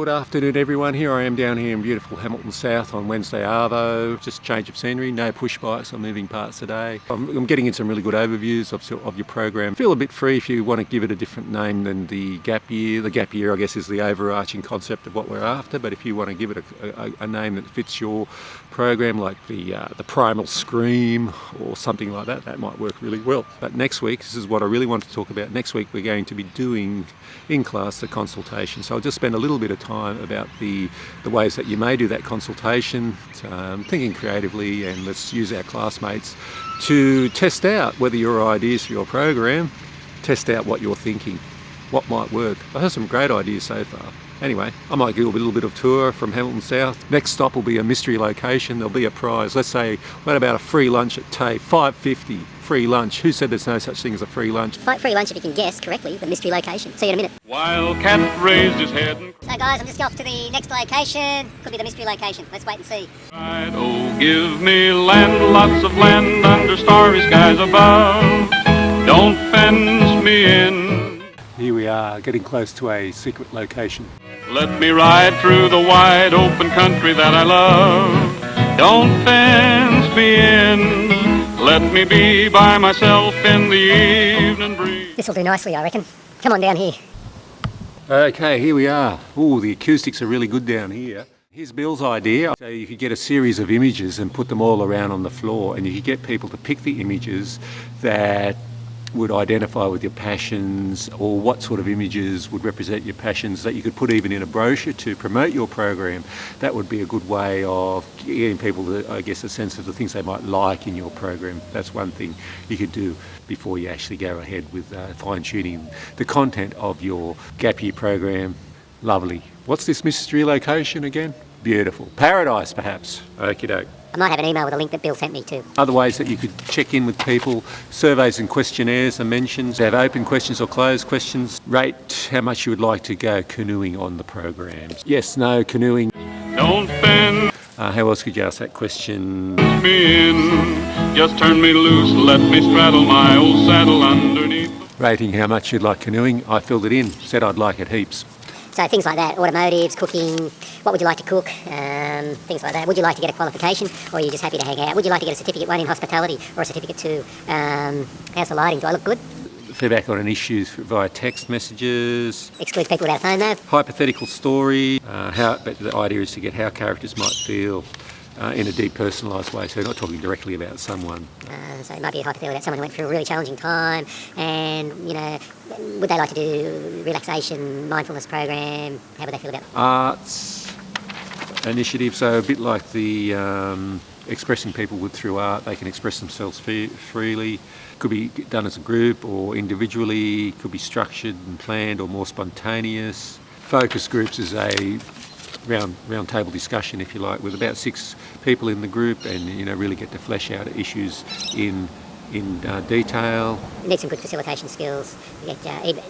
Good afternoon everyone, here I am down here in beautiful Hamilton South on Wednesday Arvo. Just change of scenery, no push bikes or moving parts today. I'm getting in some really good overviews of your program. Feel a bit free if you want to give it a different name than the gap year. The gap year I guess is the overarching concept of what we're after, but if you want to give it a name that fits your program, like the Primal Scream or something like that, that might work really well. But next week, this is what I really want to talk about. Next week we're going to be doing in class the consultation. So I'll just spend a little bit of time about the ways that you may do that consultation, thinking creatively, and let's use our classmates to test out whether your ideas for your program, test out what you're thinking, what might work. I've had some great ideas so far. Anyway, I might do a little bit of tour from Hamilton South. Next stop will be a mystery location. There'll be a prize. Let's say, what about a free lunch at TAFE? $5.50 free lunch. Who said there's no such thing as a free lunch? Free lunch if you can guess correctly the mystery location. See you in a minute. Wildcat raised his head and So guys, I'm just off to the next location. Could be the mystery location. Let's wait and see. cried, "Oh, give me land, lots of land under starry skies above. Don't fence me in. Here we are, getting close to a secret location. Let me ride through the wide open country that I love. Don't fence me in. Let me be by myself in the evening breeze." This'll do nicely, I reckon. Come on down here. Okay, here we are. Ooh, the acoustics are really good down here. Here's Bill's idea. So you could get a series of images and put them all around on the floor, and you could get people to pick the images that would identify with your passions, or what sort of images would represent your passions that you could put even in a brochure to promote your program. That would be a good way of getting people to, I guess, a sense of the things they might like in your program. That's one thing you could do before you actually go ahead with fine-tuning the content of your gap year program. Lovely. What's this mystery location again? Beautiful. Paradise, perhaps. Okie doke. I might have an email with a link that Bill sent me to. Other ways that you could check in with people, surveys and questionnaires are mentioned. They have open questions or closed questions. Rate how much you would like to go canoeing on the program. Yes, no, canoeing. Don't fence How else could you ask that question? me in. Just turn me loose, let me straddle my old saddle underneath. Rating how much you'd like canoeing. I filled it in, said I'd like it heaps. So things like that, automotives, cooking, what would you like to cook, things like that. Would you like to get a qualification, or are you just happy to hang out? Would you like to get a certificate 1 in hospitality, or a certificate 2? How's the lighting? Do I look good? Feedback on an issue via text messages. Excludes people without a phone though. Hypothetical story. But the idea is to get how characters might feel in a depersonalised way. So we're not talking directly about someone. So it might be a hypothetical about someone who went through a really challenging time, and would they like to do relaxation, mindfulness program? How would they feel about it? Arts initiative, so a bit like the expressing people through art. They can express themselves freely. Could be done as a group or individually. Could be structured and planned or more spontaneous. Focus groups is a round table discussion, if you like, with about 6 people in the group, and really get to flesh out issues in detail. You need some good facilitation skills. You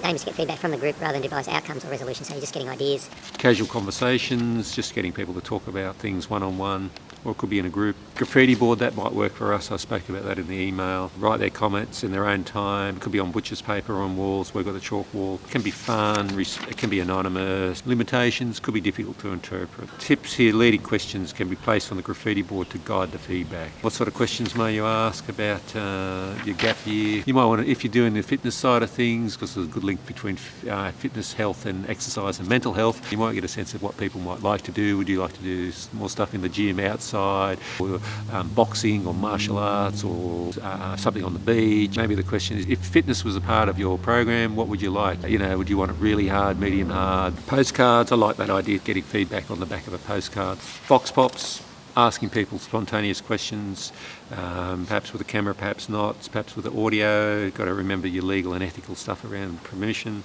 aim to get feedback from the group rather than devise outcomes or resolutions, so you're just getting ideas. Casual conversations, just getting people to talk about things one-on-one, or it could be in a group. Graffiti board, that might work for us. I spoke about that in the email. Write their comments in their own time. It could be on butcher's paper or on walls. We've got a chalk wall. It can be fun, it can be anonymous. Limitations could be difficult to interpret. Tips here, leading questions can be placed on the graffiti board to guide the feedback. What sort of questions may you ask about your gap year? You might want to, if you're doing the fitness side of things, because there's a good link between fitness, health and exercise and mental health, you might get a sense of what people might like to do. Would you like to do more stuff in the gym outside, or boxing or martial arts, or something on the beach? Maybe the question is, if fitness was a part of your program, what would you like? Would you want it really hard, medium hard? Postcards, I like that idea of getting feedback on the back of a postcard. Vox pops, asking people spontaneous questions, perhaps with a camera, perhaps not, perhaps with the audio. Got to remember your legal and ethical stuff around permission.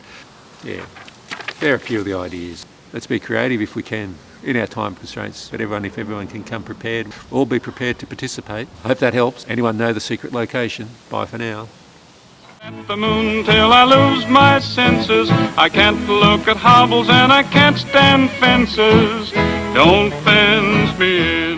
Yeah, there are a few of the ideas. Let's be creative if we can, in our time constraints, but if everyone can come prepared, we'll all be prepared to participate. I hope that helps. Anyone know the secret location? Bye for now. At the moon till I lose my senses. I can't look at hobbles and I can't stand fences. Don't fence me in.